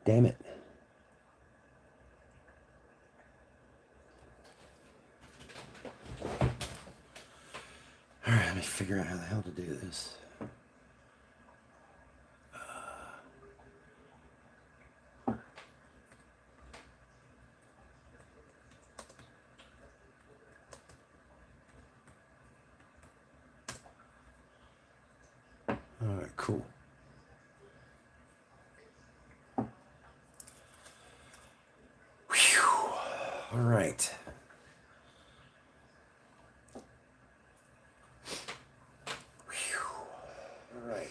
damn it. Alright, let me figure out how the hell to do this. Alright, cool. Whew. Alright. Alright.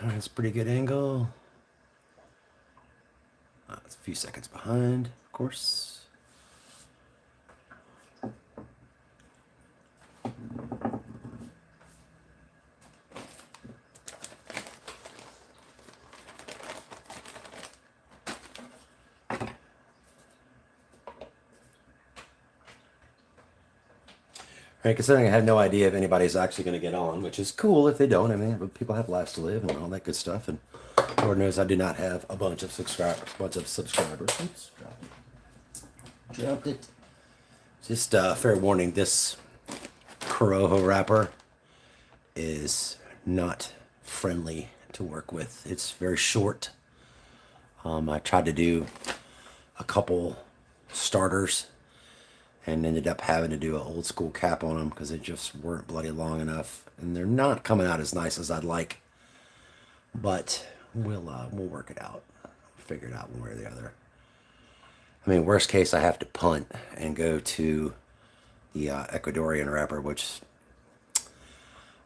That's a pretty good angle. It's a few seconds behind, of course. Right, considering I have no idea if anybody's actually going to get on, which is cool if they don't. I mean, people have lives to live and all that good stuff. And Lord knows I do not have a bunch of subscribers. Oops, dropped it. Just fair warning, this Corojo wrapper is not friendly to work with. It's very short. I tried to do a couple starters and ended up having to do an old school cap on them because they just weren't bloody long enough, and they're not coming out as nice as I'd like. But we'll work it out, figure it out one way or the other. I mean, worst case, I have to punt and go to the Ecuadorian wrapper, which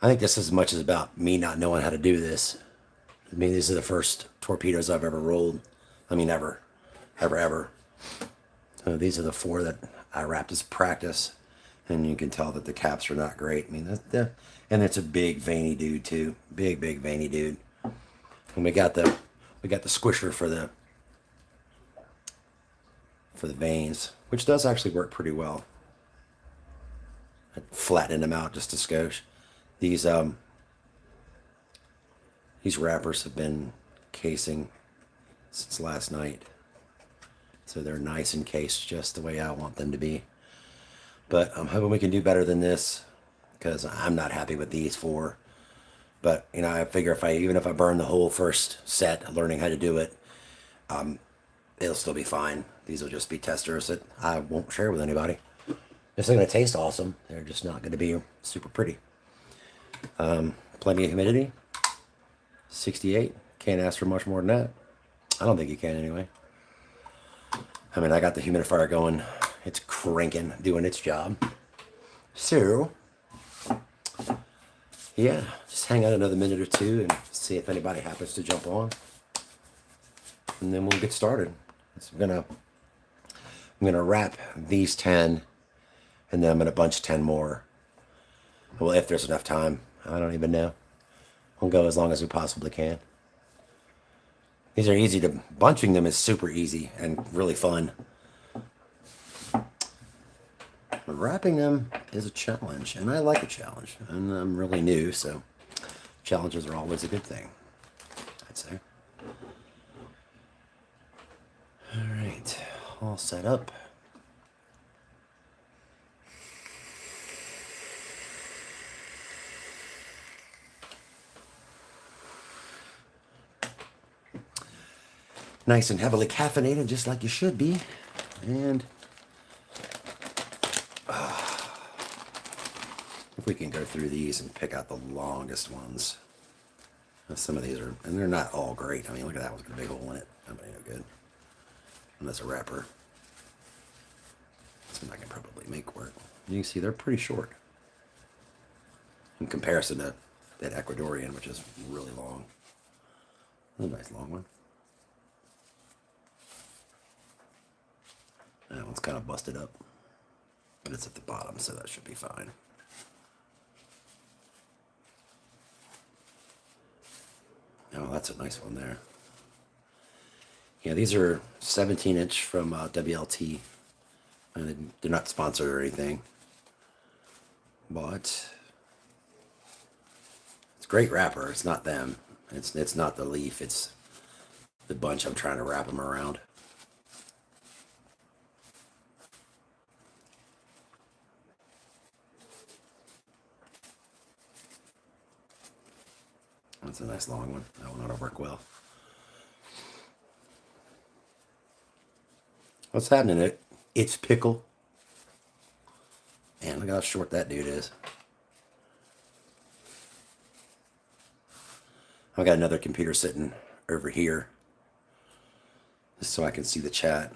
I think this is as much as about me not knowing how to do this. I mean, these are the first torpedoes I've ever rolled. I mean, ever. So these are the 4 that I wrapped as practice, and you can tell that the caps are not great. I mean, and it's a big veiny dude too, big veiny dude. And we got the squisher for the veins, which does actually work pretty well. I flattened them out just a skosh. These wrappers have been casing since last night. So they're nice and cased just the way I want them to be. But I'm hoping we can do better than this, because I'm not happy with these 4. But, you know, I figure even if I burn the whole first set learning how to do it, it'll still be fine. These will just be testers that I won't share with anybody. They're still going to taste awesome. They're just not going to be super pretty. Plenty of humidity. 68. Can't ask for much more than that. I don't think you can anyway. I mean, I got the humidifier going. It's cranking, doing its job. So, yeah, just hang out another minute or 2 and see if anybody happens to jump on. And then we'll get started. So I'm gonna wrap these 10, and then I'm gonna bunch 10 more. Well, if there's enough time, I don't even know. We'll go as long as we possibly can. These are easy to, bunching them is super easy and really fun. But wrapping them is a challenge, and I like a challenge. And I'm really new, so challenges are always a good thing, I'd say. All right, all set up. Nice and heavily caffeinated, just like you should be. And if we can go through these and pick out the longest ones. Some of these are, and they're not all great. I mean, look at that one's got a big hole in it. That ain't no good. And that's a wrapper. This one I can probably make work. You can see they're pretty short in comparison to that Ecuadorian, which is really long. That's a nice long one. That one's kind of busted up, but it's at the bottom, so that should be fine. Oh, that's a nice one there. Yeah, these are 17-inch from WLT. And they're not sponsored or anything. But it's a great wrapper. It's not them. It's not the leaf. It's the bunch I'm trying to wrap them around. That's a nice long one. That one ought to work well. What's happening? It's Pickle. Man, look how short that dude is. I've got another computer sitting over here, just so I can see the chat.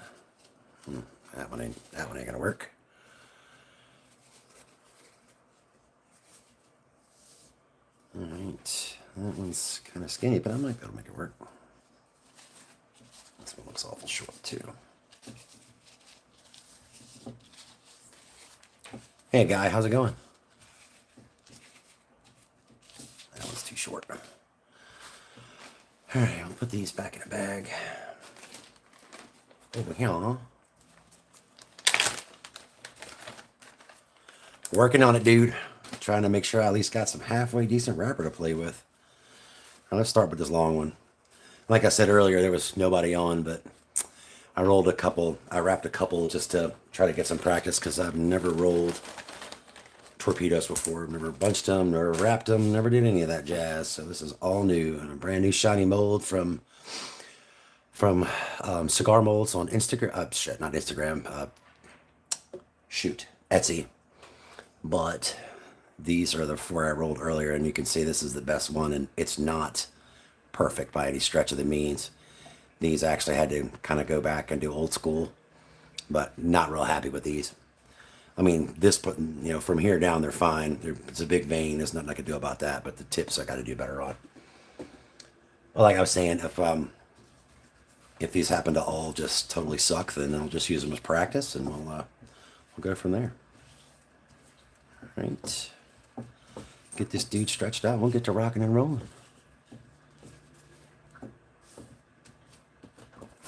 That one ain't gonna work. All right, that one's kind of skinny, but I might be able to make it work. This one looks awful short too. Hey guy, how's it going? That one's too short. All right, I'll put these back in a bag. Over here. Working on it, dude. Trying to make sure I at least got some halfway decent wrapper to play with. Now let's start with this long one. Like I said earlier, there was nobody on, but I rolled a couple. I wrapped a couple just to try to get some practice because I've never rolled torpedoes before. Never bunched them, never wrapped them, never did any of that jazz. So this is all new and a brand new shiny mold from cigar molds on Instagram. Shit, not Instagram. Etsy. But these are the four I rolled earlier, and you can see this is the best one, and it's not perfect by any stretch of the means. These actually had to kind of go back and do old school, but not real happy with these. I mean, this, from here down, they're fine. It's a big vein. There's nothing I can do about that, but the tips I got to do better on. Well, like I was saying, if these happen to all just totally suck, then I'll just use them as practice, and we'll go from there. All right. Get this dude stretched out, and we'll get to rocking and rolling.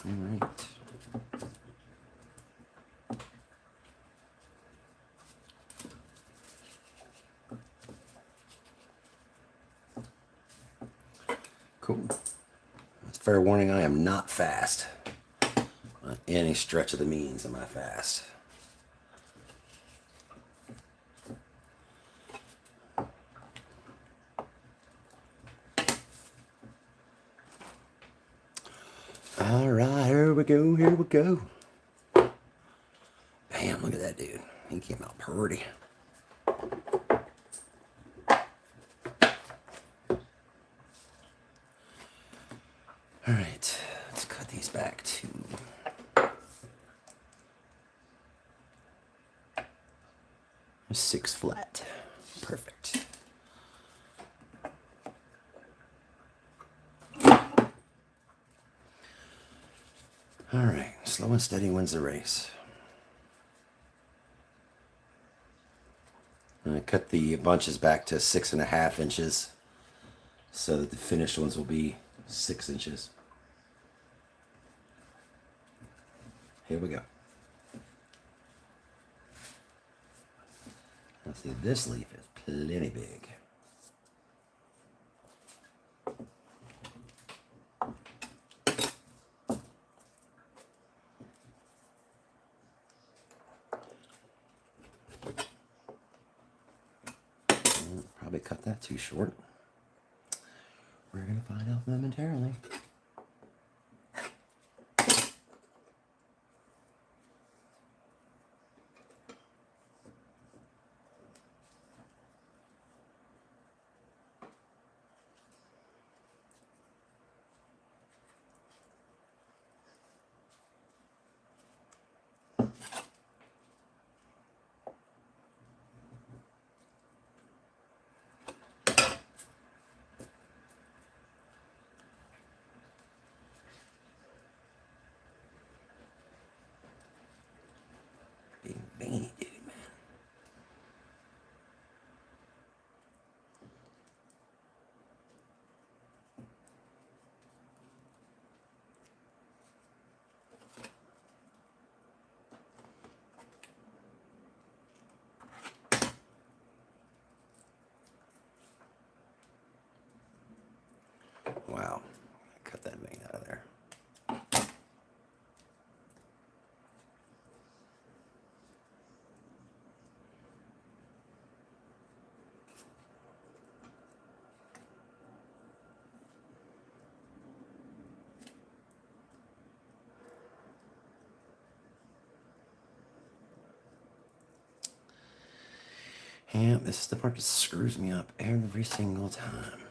All right. Cool. Fair warning, I am not fast. By any stretch of the means am I fast. All right, here we go, here we go. Bam, look at that dude. He came out pretty. All right, let's cut these back to 6 flat. Perfect. All right, slow and steady wins the race. I cut the bunches back to 6.5 inches so that the finished ones will be 6 inches. Here we go. Let's see, this leaf is plenty big. Probably cut that too short. We're going to find out momentarily. Wow. Cut that vein out of there. And this is the part that screws me up every single time.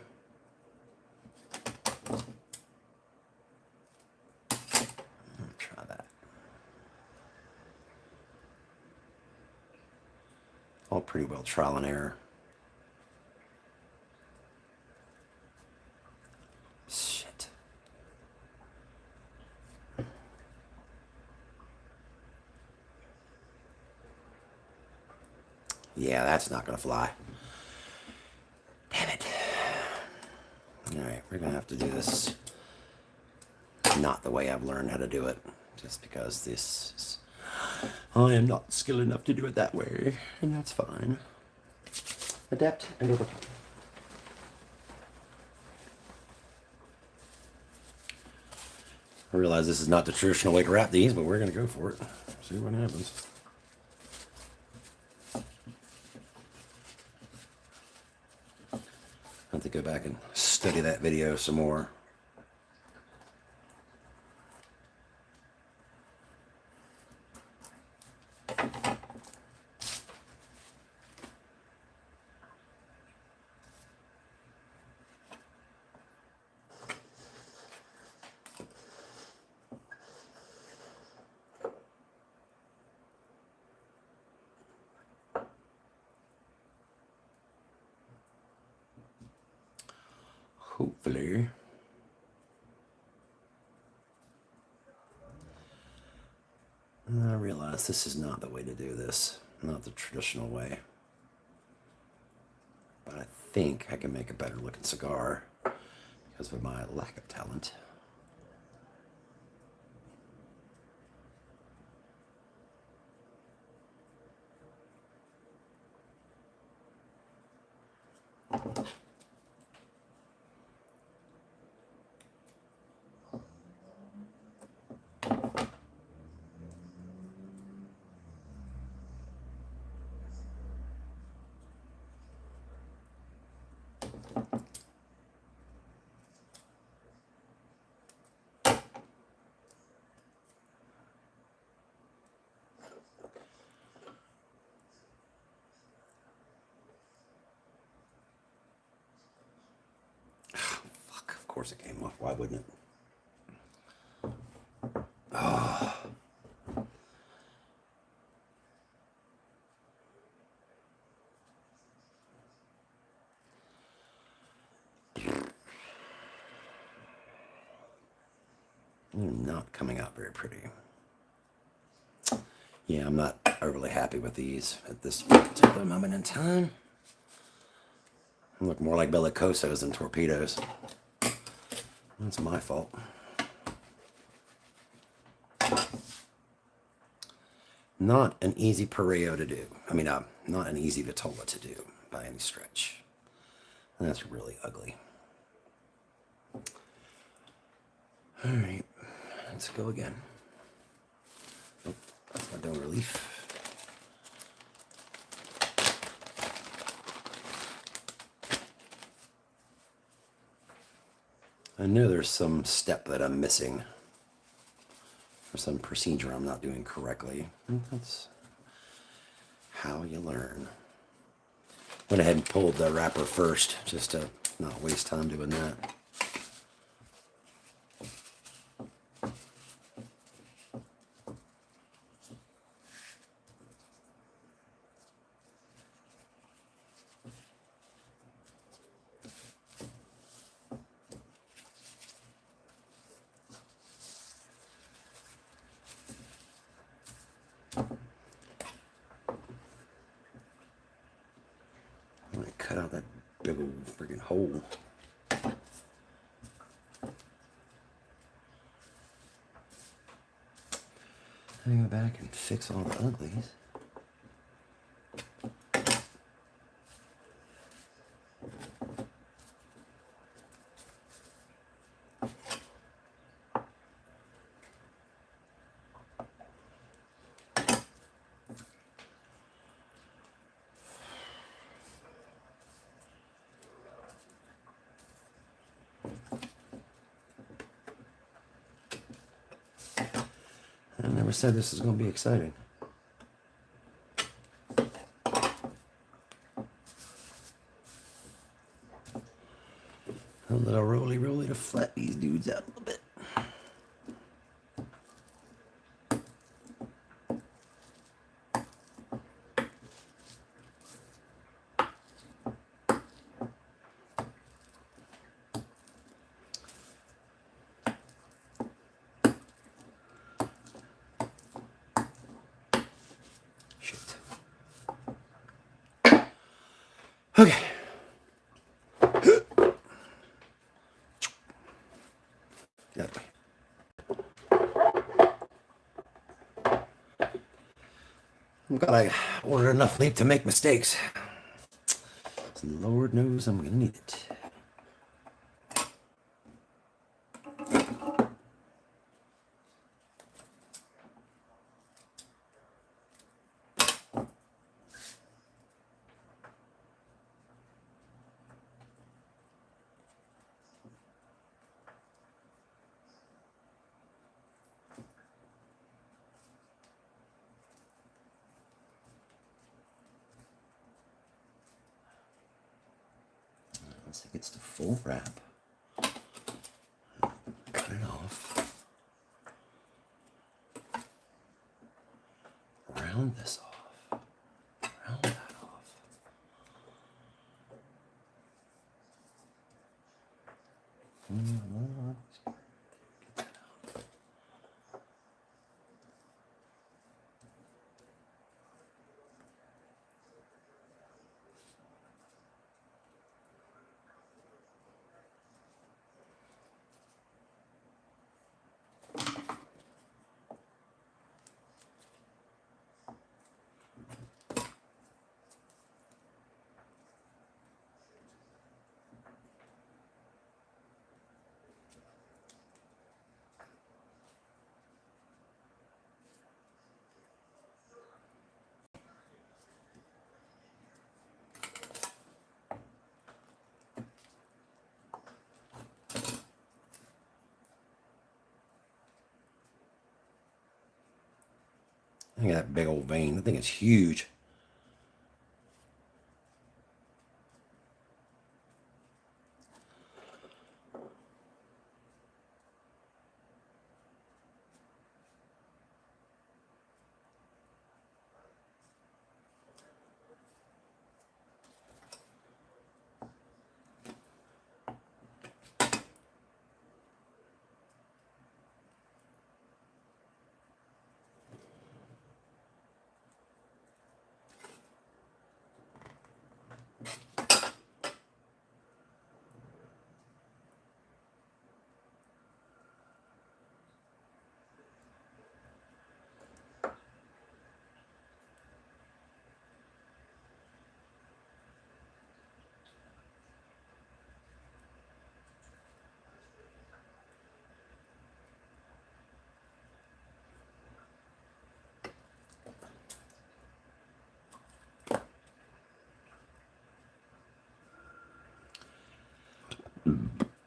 Try that. All pretty well trial and error. Shit. Yeah, that's not gonna fly. Damn it. Alright, we're gonna have to do this not the way I've learned how to do it. Just because this is, I am not skilled enough to do it that way. And that's fine. Adapt and overcome. I realize this is not the traditional way to wrap these, but we're gonna go for it. See what happens. I have to go back and study that video some more. Hopefully. And I realize this is not the way to do this. Not the traditional way. But I think I can make a better looking cigar because of my lack of talent. Of course it came off. Why wouldn't it? Oh. Not coming out very pretty. Yeah, I'm not overly happy with these at this particular moment in time. They look more like bellicosos than torpedoes. That's my fault. Not an easy Pareo to do. I mean, not an easy Vitola to do by any stretch. And that's really ugly. All right, let's go again. Oh, that's my dome relief. I know there's some step that I'm missing, or some procedure I'm not doing correctly. That's how you learn. Went ahead and pulled the wrapper first, just to not waste time doing that. I'm gonna cut out that big old freaking hole. I go back and fix all the uglies. I never said this is going to be exciting. A little roly to flat these dudes out a little bit. Shit. Okay. That way. I'm glad I ordered enough leaf to make mistakes. Lord knows I'm gonna need it. Once it gets to full wrap, cut it off. Round this off. Round that off. Look at that big old vein. I think it's huge.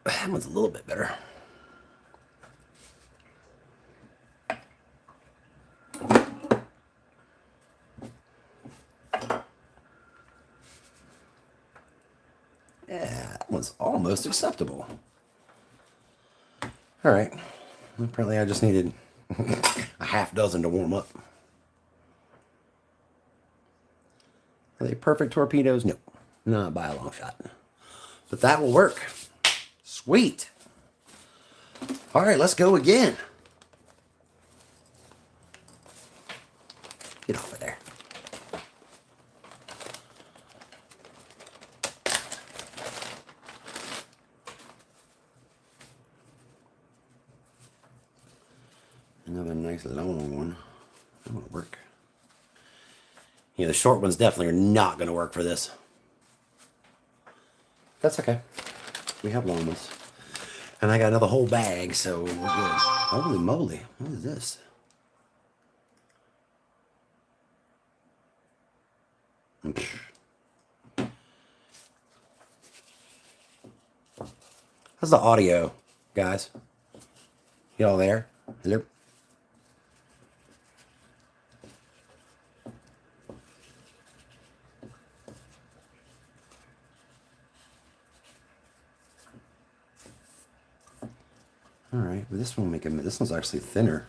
That one's a little bit better. Yeah, that one's almost acceptable. All right. Apparently I just needed a half dozen to warm up. Are they perfect torpedoes? No. Not by a long shot. But that will work. Sweet. All right, let's go again. Get off of there. Another nice long one. That won't work. Yeah, the short ones definitely are not going to work for this. That's okay. We have long ones. And I got another whole bag, so we're good. Holy moly. What is this? How's the audio, guys? Y'all there? Hello? All right, but this one this one's actually thinner.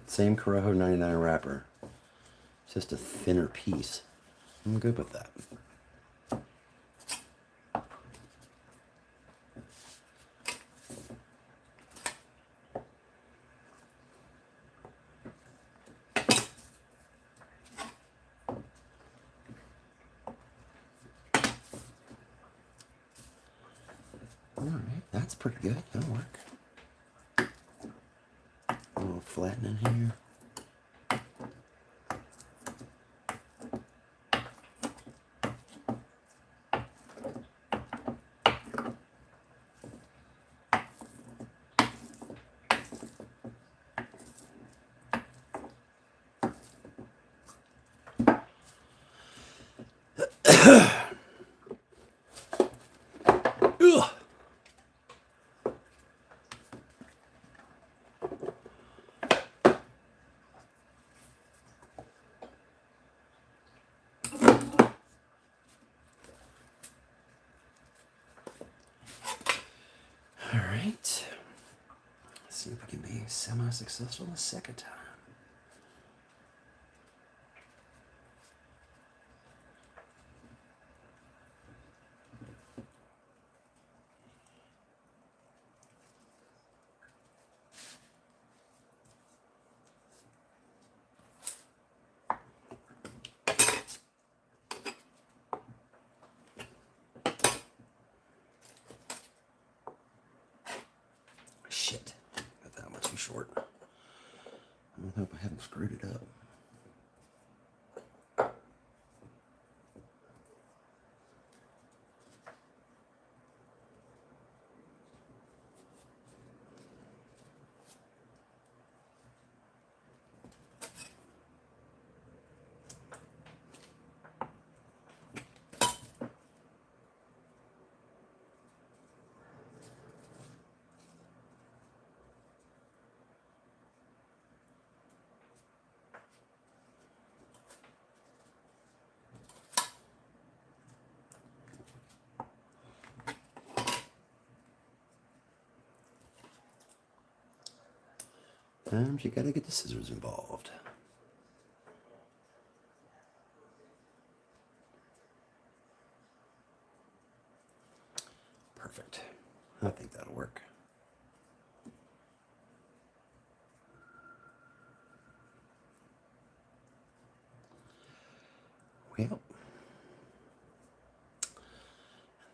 Same Corojo 99 wrapper. It's just a thinner piece. I'm good with that. All right, that's pretty good. That'll work. A little flatten in here. Ugh. All right. Let's see if we can be semi-successful the second time. Shit. Got that one too short. I hope I haven't screwed it up. Sometimes you gotta get the scissors involved. Perfect. I think that'll work. Well,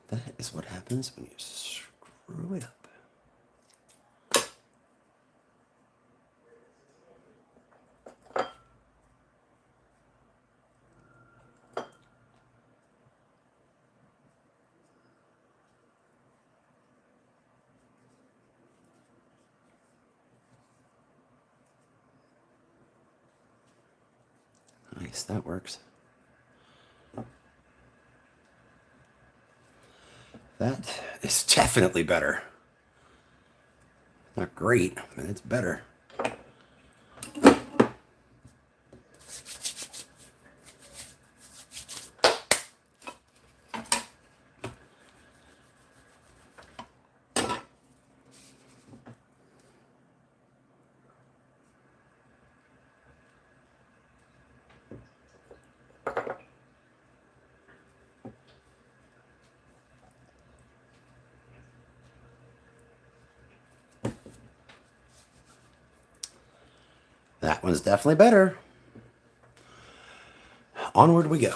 that is what happens when you screw it up. Nice, that works. That is definitely better. Not great, but it's better. That one's definitely better. Onward we go.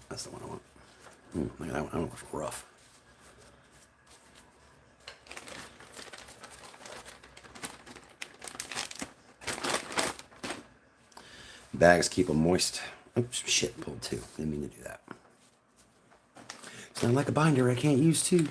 That's the one I want. Look at that one. That one was rough. Bags keep them moist. Oops, shit, pulled two. Didn't mean to do that. It's not like a binder I can't use too.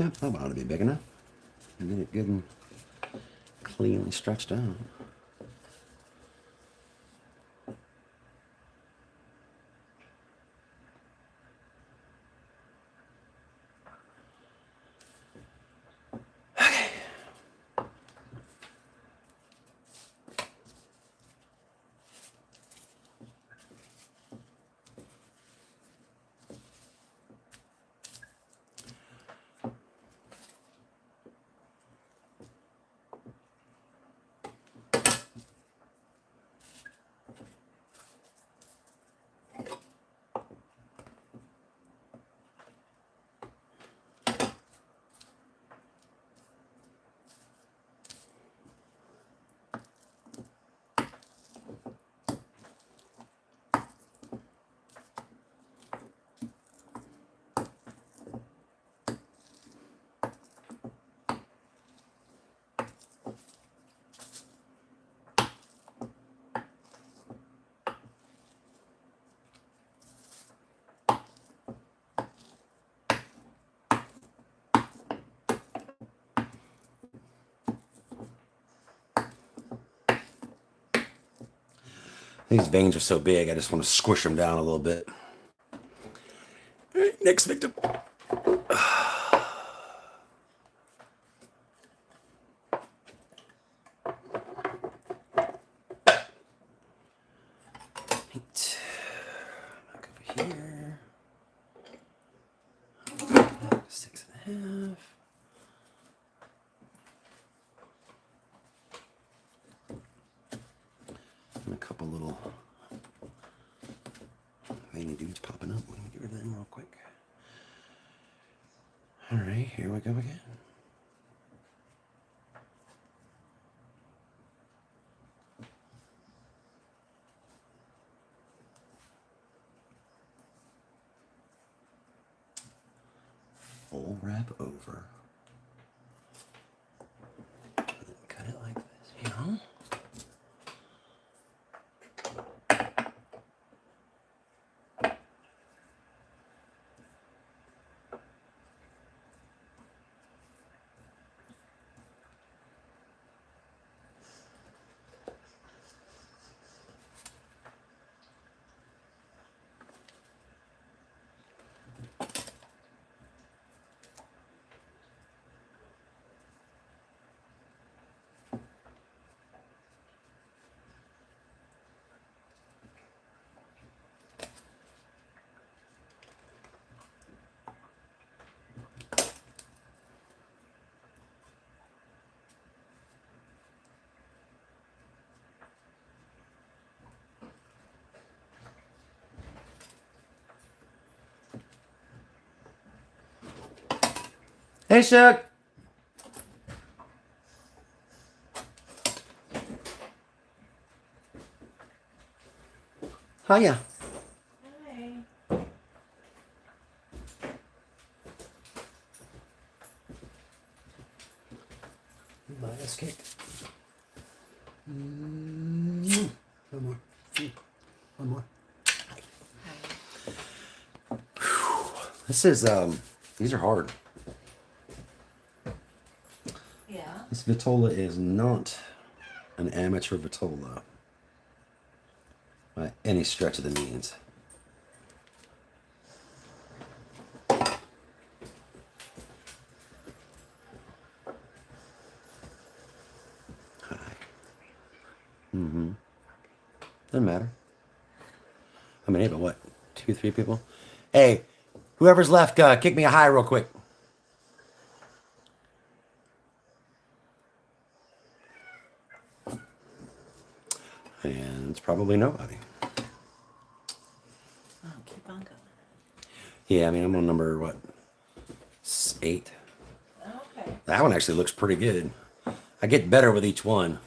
Yep, that one ought to be big enough. And get it good and cleanly stretched out. These veins are so big, I just want to squish them down a little bit. All right, next victim. Right. Back over here. 6.5. And a couple little veiny dudes popping up. Let me get rid of them real quick. All right, here we go again. Full wrap over. And then cut it like this, you know? Hey, Chuck. Hiya. Hi. My ass kicked. One more. One more. This is these are hard. Yeah. This Vitola is not an amateur Vitola by any stretch of the means. Hi. Doesn't matter. I mean, hey, but what? 2, 3 people? Hey, whoever's left, kick me a high real quick. And it's probably nobody. Oh, keep on going. Yeah, I mean, I'm on number, what, 8? Okay. That one actually looks pretty good. I get better with each one.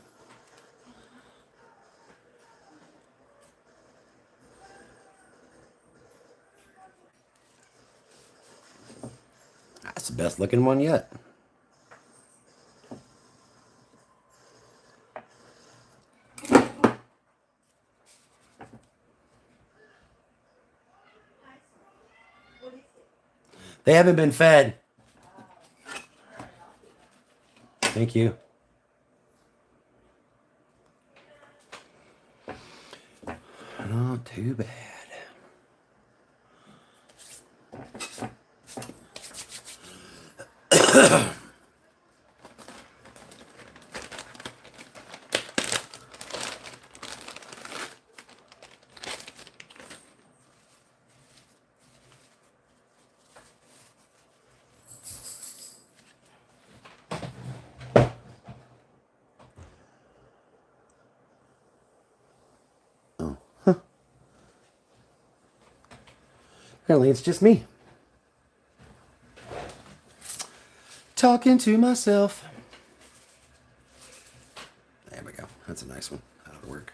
That's the best looking one yet. They haven't been fed. Thank you. Not too bad. Oh, apparently it's just me. Talking to myself. There we go. That's a nice one. That ought to work.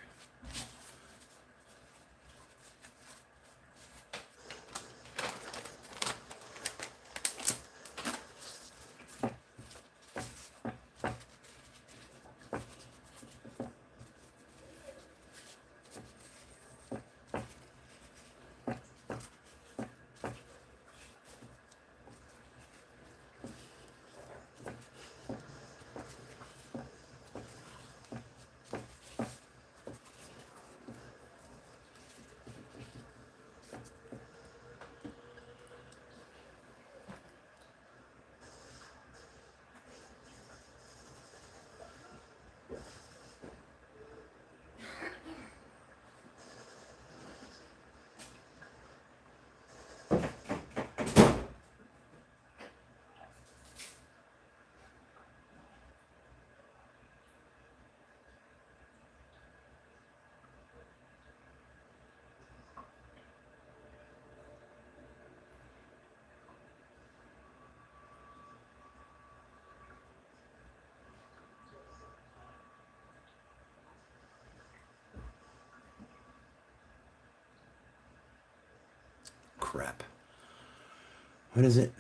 Crap. What is it?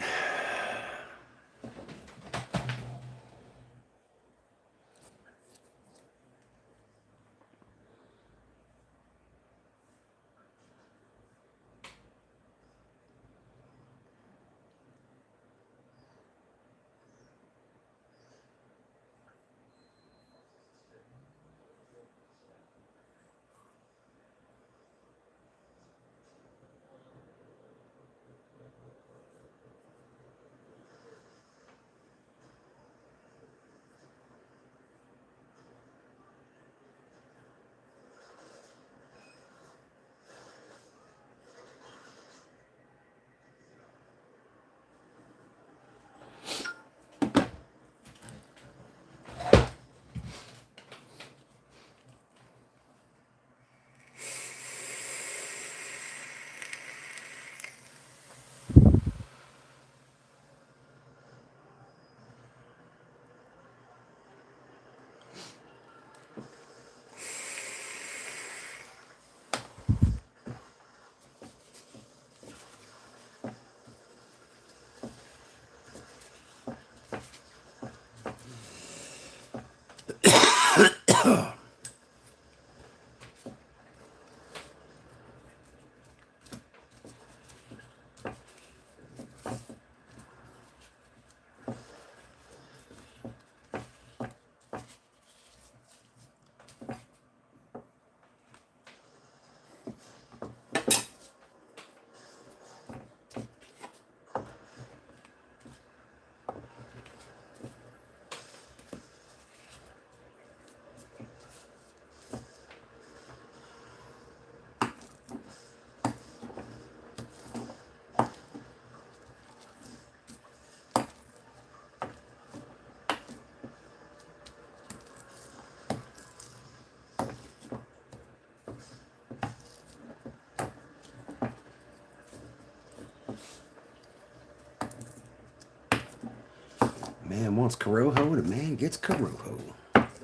Man wants Corojo and a man gets Corojo. Alright,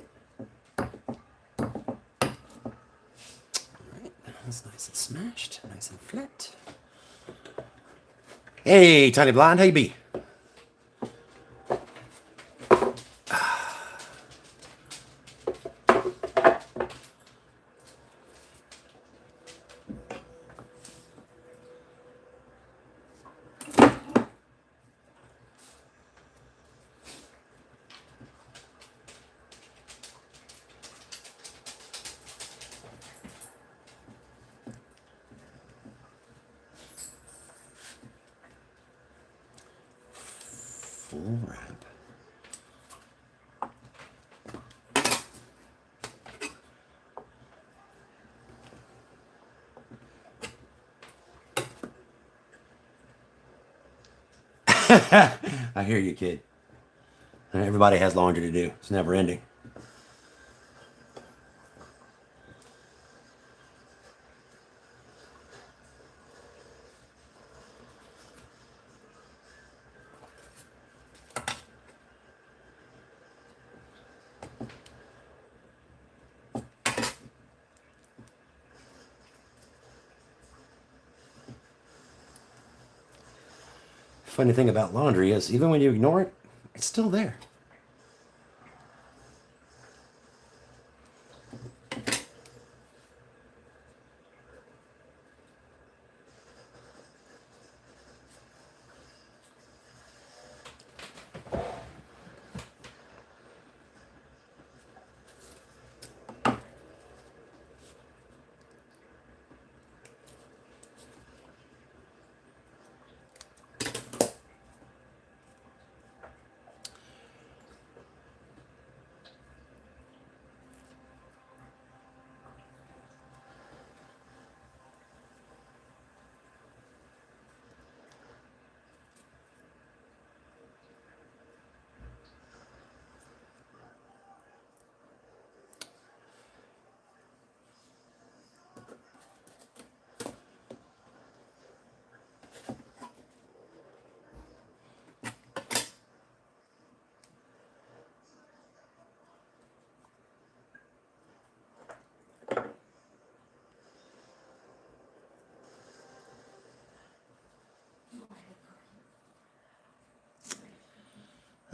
that's nice and smashed, nice and flat. Hey, Tiny Blonde, how you be? full wrap. I hear you, kid. Everybody has laundry to do. It's never ending. Funny thing about laundry is even when you ignore it, it's still there.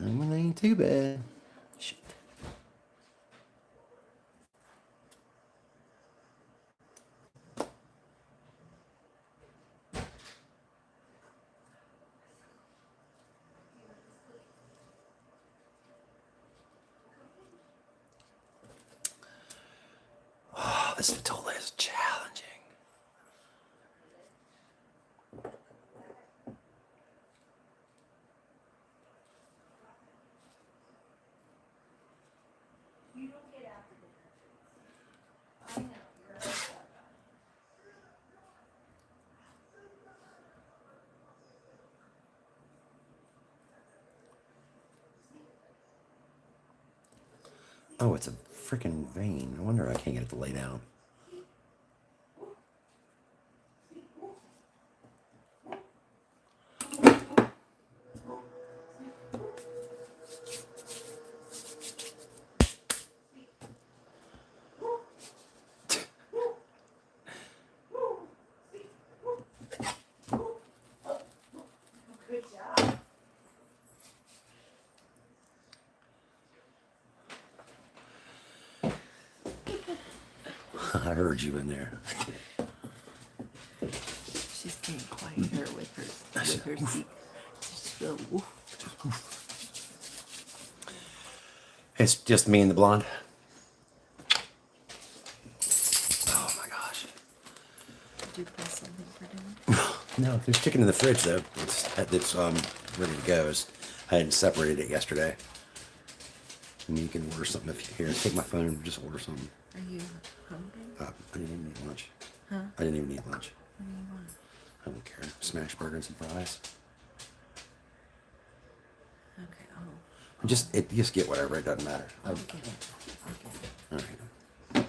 It ain't too bad. Shit. Oh, this vitola is challenging. Oh, it's a freaking vein. No wonder I can't get it to lay down. Good job. I heard you in there. She's getting quieter with her seat. Just go, woof. It's just me and the blonde. Oh my gosh. Did you press something for dinner? No, there's chicken in the fridge though. It's ready to go. I hadn't separated it yesterday. And you can order something if you here. Take my phone and just order something. Are you hungry? I didn't even eat lunch. Huh? I didn't even eat lunch. What do you want? I don't care. Smash burger and some fries. Okay, Just get whatever. It doesn't matter. I'll get it. I'll get it. All right.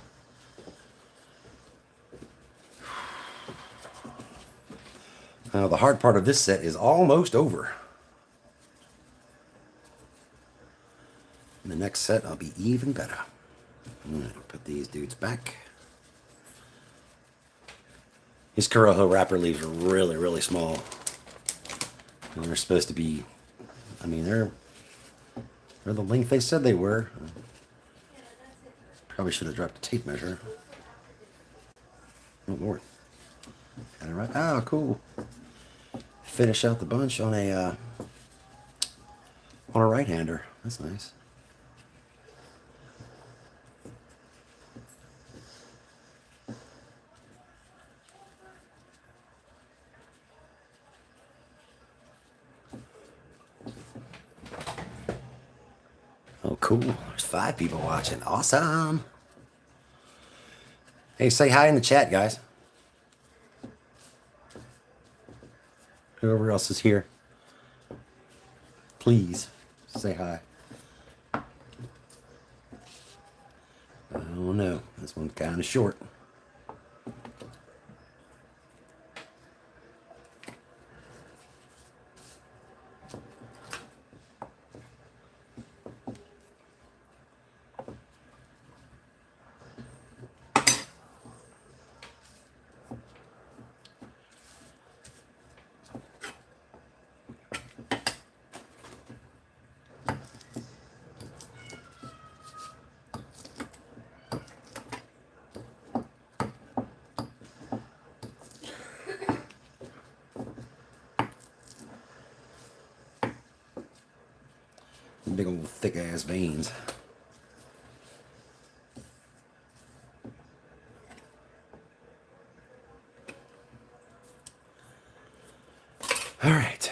Now the hard part of this set is almost over. And the next set I'll be even better. I'm gonna put these dudes back. These Corojo wrapper leaves are really, really small. And they're supposed to be, I mean, they're the length they said they were. Probably should have dropped the tape measure. Oh Lord. Got it right. Oh, cool. Finish out the bunch on a right-hander. That's nice. Cool. There's 5 people watching. Awesome. Hey, say hi in the chat, guys. Whoever else is here, please say hi. Oh no, this one's kind of short. Big old thick ass veins. All right.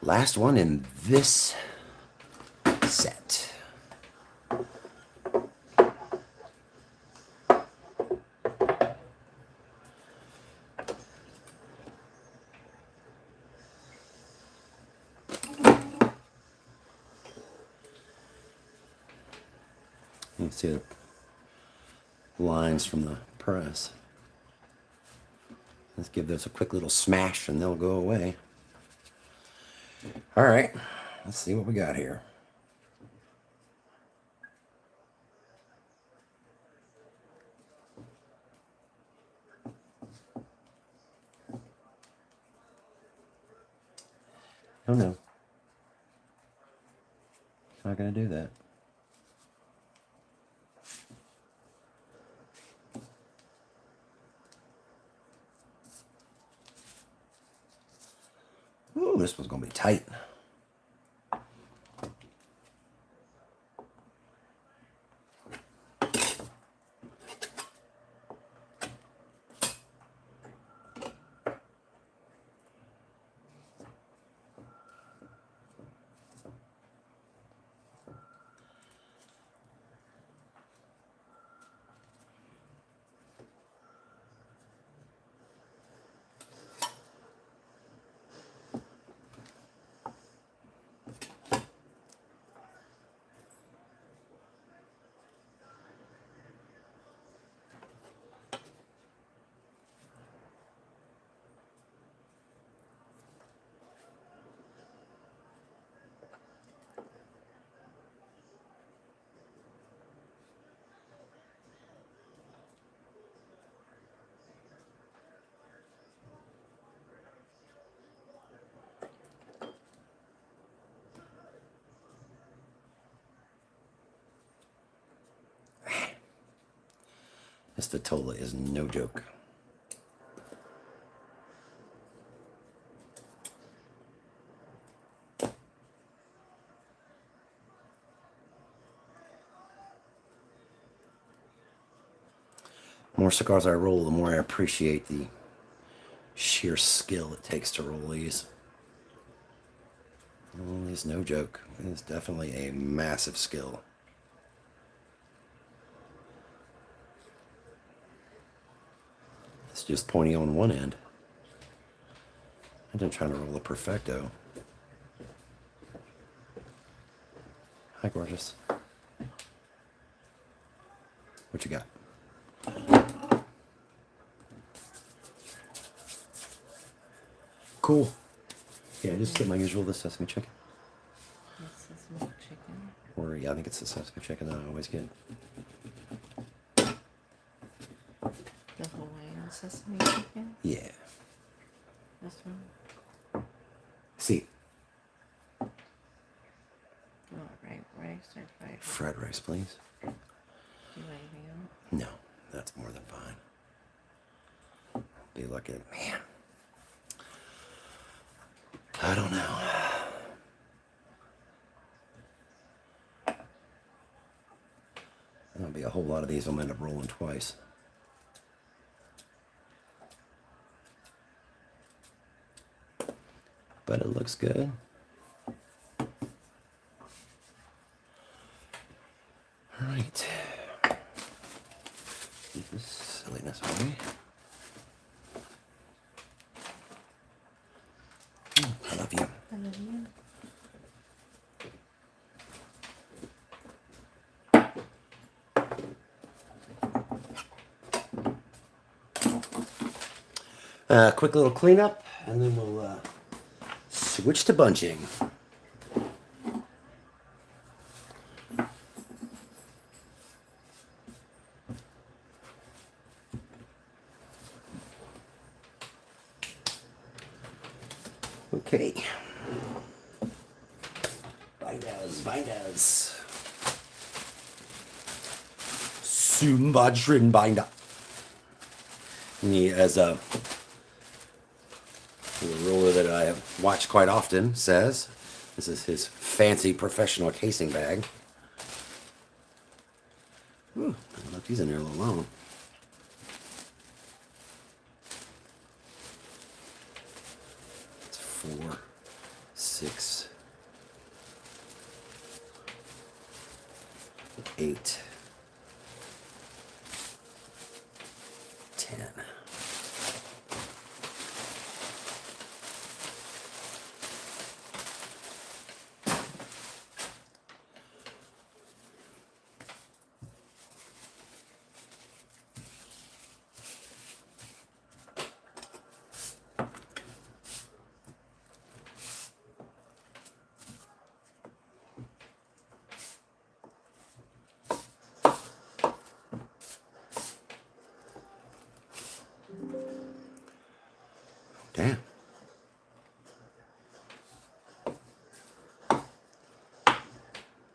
Last one in this set. You can see the lines from the press. Let's give those a quick little smash and they'll go away. All right, let's see what we got here. Oh no. It's not going to do that. Ooh, this one's going to be tight. This Vitola is no joke. The more cigars I roll, the more I appreciate the sheer skill it takes to roll these. Oh, it's no joke. It's definitely a massive skill. It's just pointy on one end. I'm trying to roll a perfecto. Hi, gorgeous. What you got? Cool. Yeah, just get my usual, the sesame chicken. Sesame chicken. Or, yeah, I think it's the sesame chicken that I always get. The Hawaiian sesame chicken. Yeah. This one. See. Oh, right, rice or fried. Fried rice, please. Do anything else? No, that's more than fine. Be lucky. Man. I don't know. There'll be a whole lot of these I'm going to end up rolling twice. But it looks good. right. Keep this silliness away. I love you. I love you. Quick little cleanup, and then we'll switch to bunching. Okay. Binders. Sumbadrin binder. Me as a roller that I have watched quite often says, this is his fancy professional casing bag. Ooh, I left these in there a little long. It's 4, 6, 8, 10. Damn.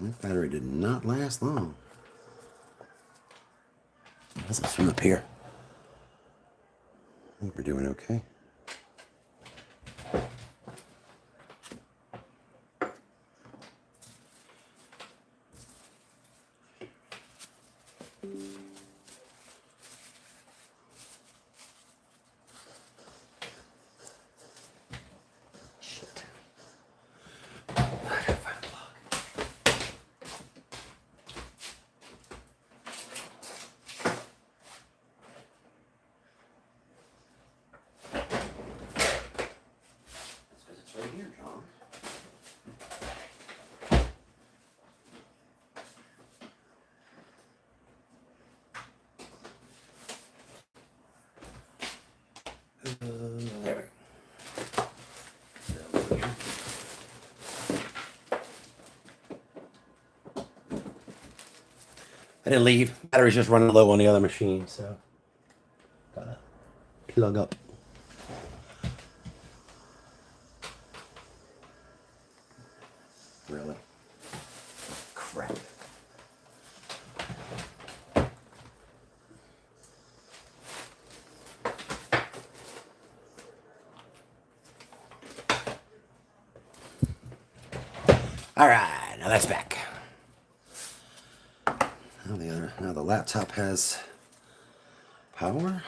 That battery did not last long. This is from up here. I think we're doing okay. Shit. I gotta find a plug. That's 'cause it's right here, John. There we go. I didn't leave. Battery's just running low on the other machine, so gotta plug up. Really? Crap. All right, now that's back. Now the laptop has power.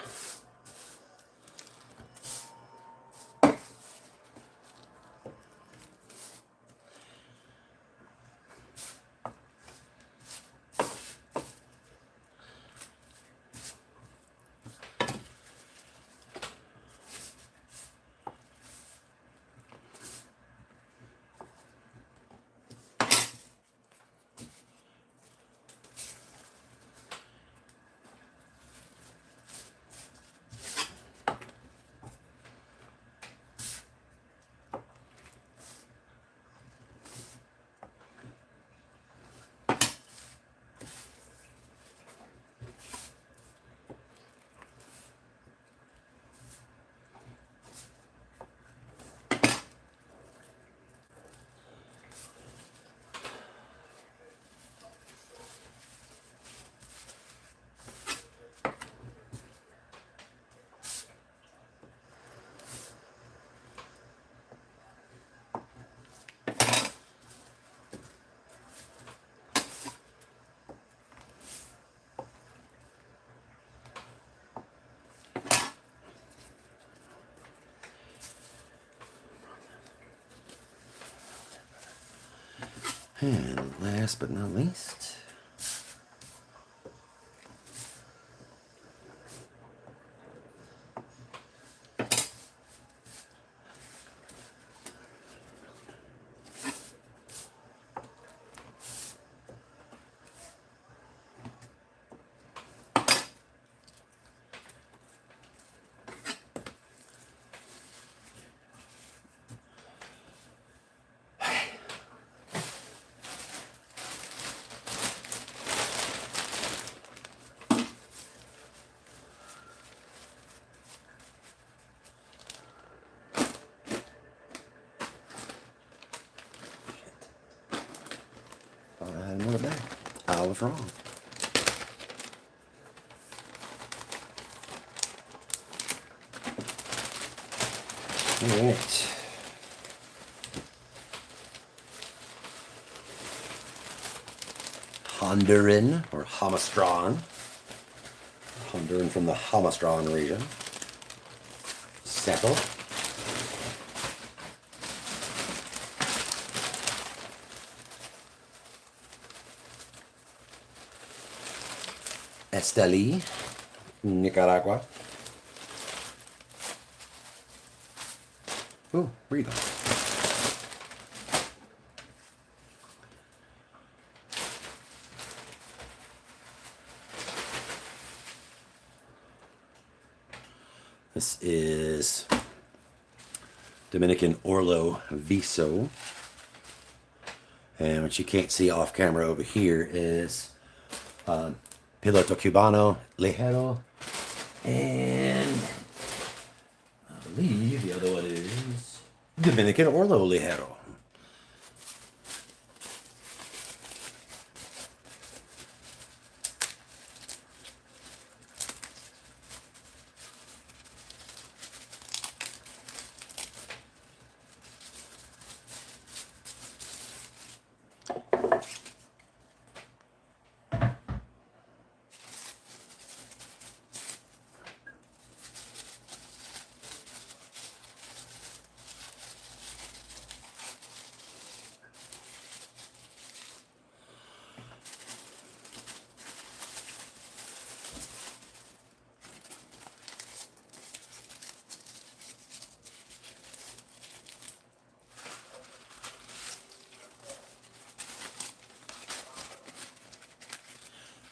And last but not least, I was wrong. All right. Honduran or Homastron. Honduran from the Homastron region. Sample. Esteli, Nicaragua. Ooh, breathe on. This is Dominican Orlo Viso. And what you can't see off camera over here is Piloto Cubano Ligero. And I believe the other one is Dominican Orlo Ligero.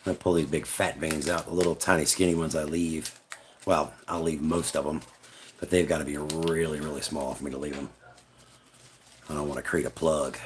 I pull these big fat veins out. The little tiny skinny ones I leave. Well, I'll leave most of them, but they've got to be really, really small for me to leave them. I don't want to create a plug.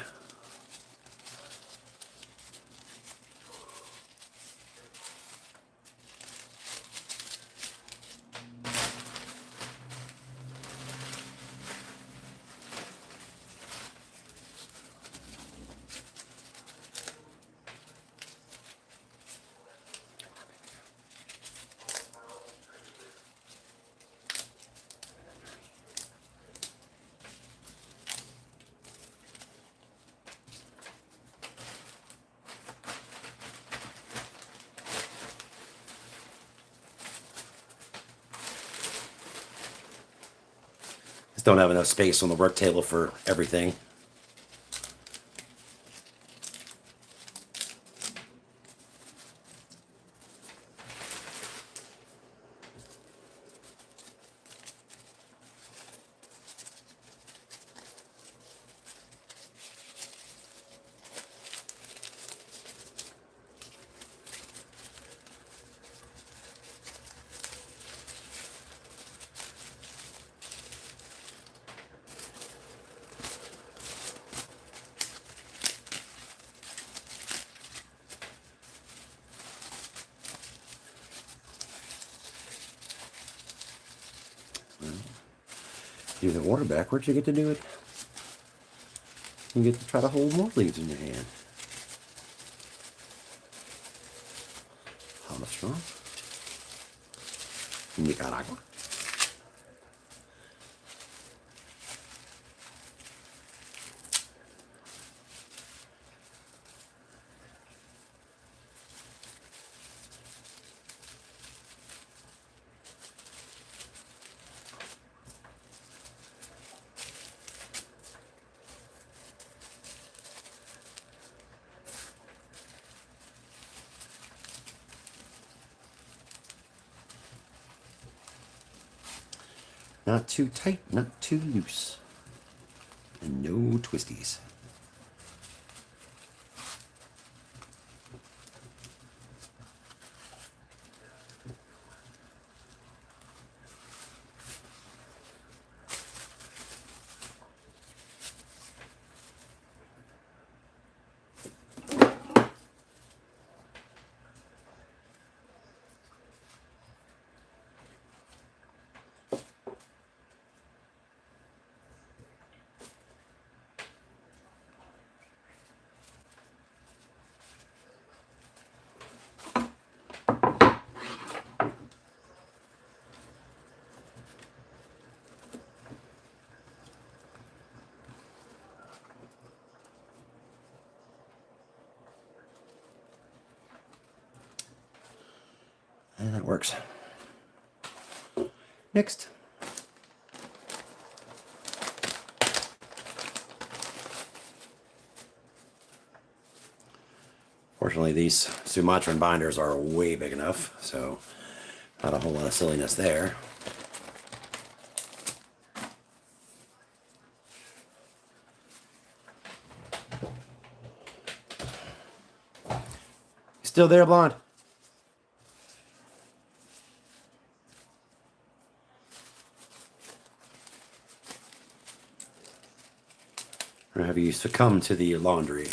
Just don't have enough space on the work table for everything. Give the water back. Where'd you get to do it? You get to try to hold more leaves in your hand. How much more? Nicaragua. Not too tight, not too loose. And no twisties. And that works. Next. Fortunately, these Sumatran binders are way big enough, so not a whole lot of silliness there. You still there, Blonde? Or have you succumbed to the laundry?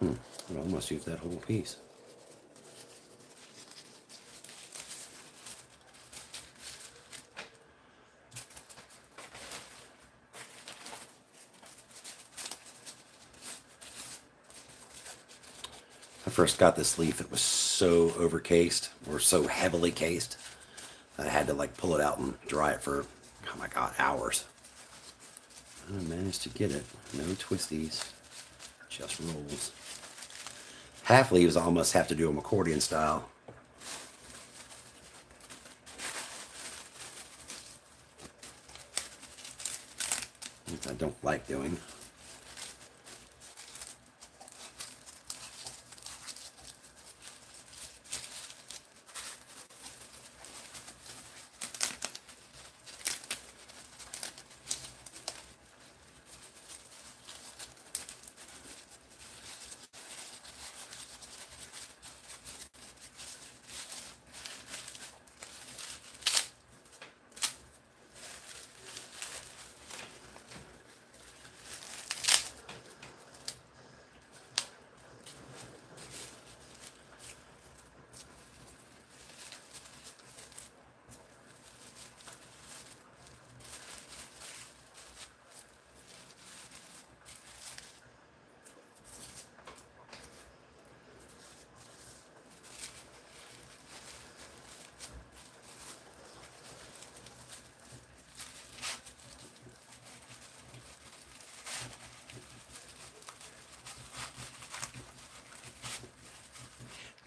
I almost used that whole piece. I first got this leaf, it was so overcased, or so heavily cased, I had to like pull it out and dry it for, oh my god, hours. I managed to get it. No twisties, just rolls. Half leaves I almost have to do them accordion style. Which I don't like doing.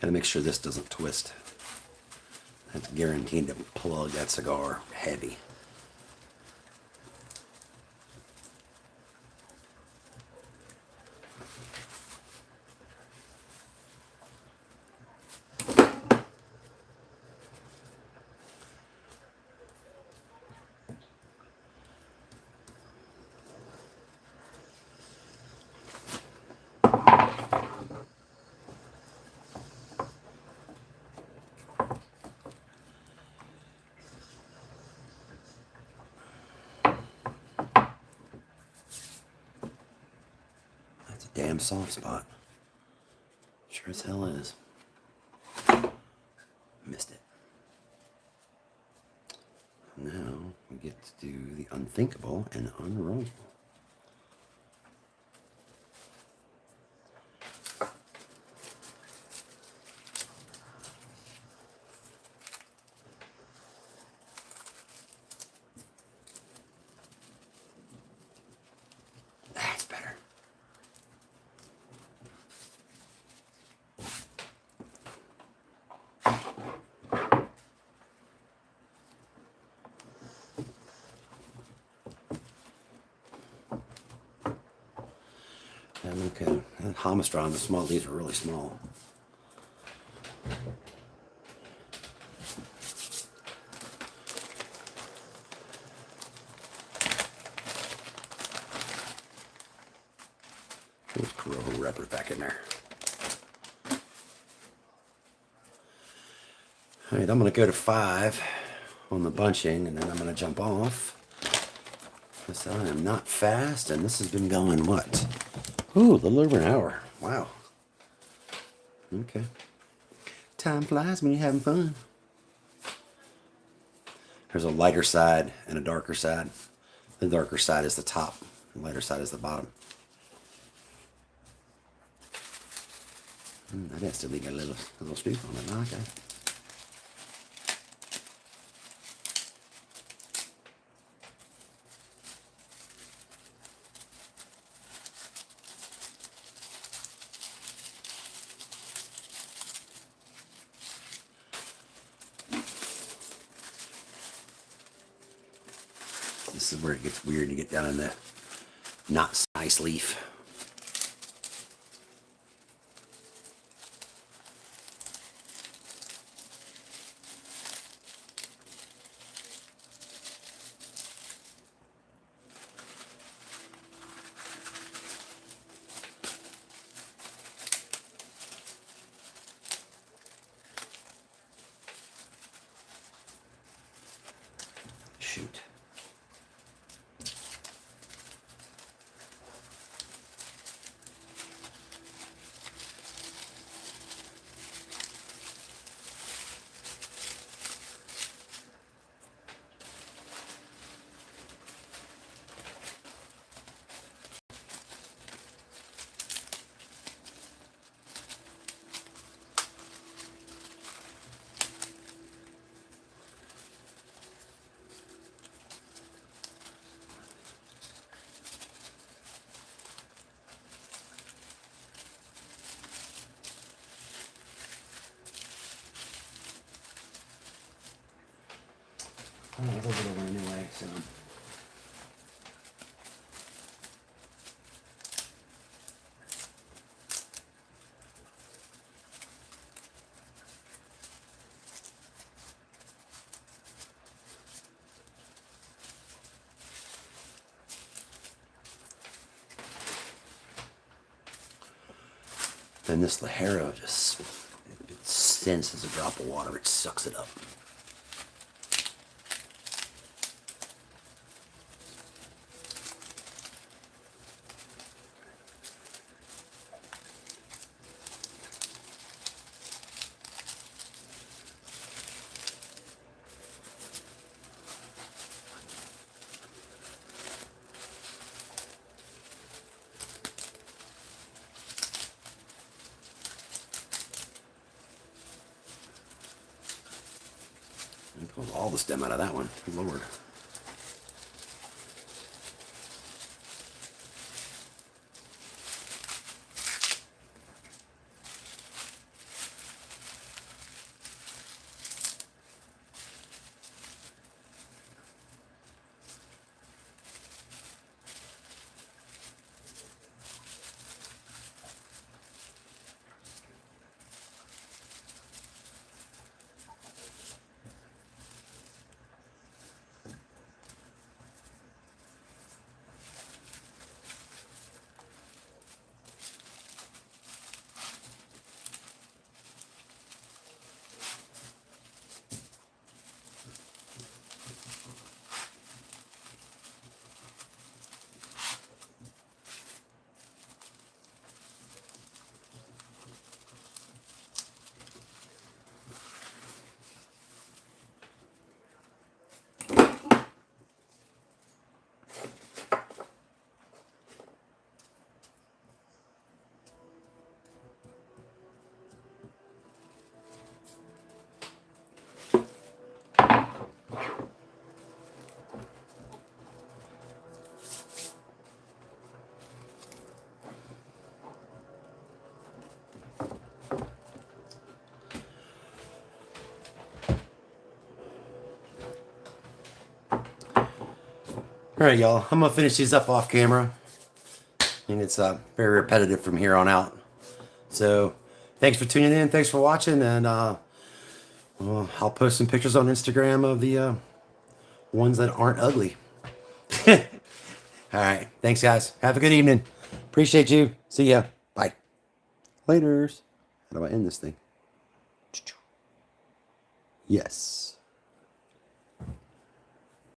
Gotta make sure this doesn't twist. That's guaranteed to plug that cigar heavy. That's a damn soft spot. Sure as hell is. Missed it. Now we get to do the unthinkable and unroll. That's better. okay. And Homistron, the small, these are really small. There's Corojo wrappers back in there. All right, I'm going to go to 5 on the bunching, and then I'm going to jump off. Because I am not fast, and this has been going, what? Ooh, a little over an hour. Wow. Okay. Time flies when you're having fun. There's a lighter side and a darker side. The darker side is the top. The lighter side is the bottom. I guess still leave a little streak on it. Okay. This is where it gets weird. You get down in the not nice leaf. Shoot. Oh, a little bit over anyway, so. And this Lajero just, it senses a drop of water, it sucks it up. Pulled all the stem out of that one. Lord. All right, y'all. I'm gonna finish these up off camera. and it's very repetitive from here on out. So thanks for tuning in. Thanks for watching. And well, I'll post some pictures on Instagram of the ones that aren't ugly. All right. Thanks, guys. Have a good evening. Appreciate you. See ya. Bye. Laters. How do I end this thing? Yes.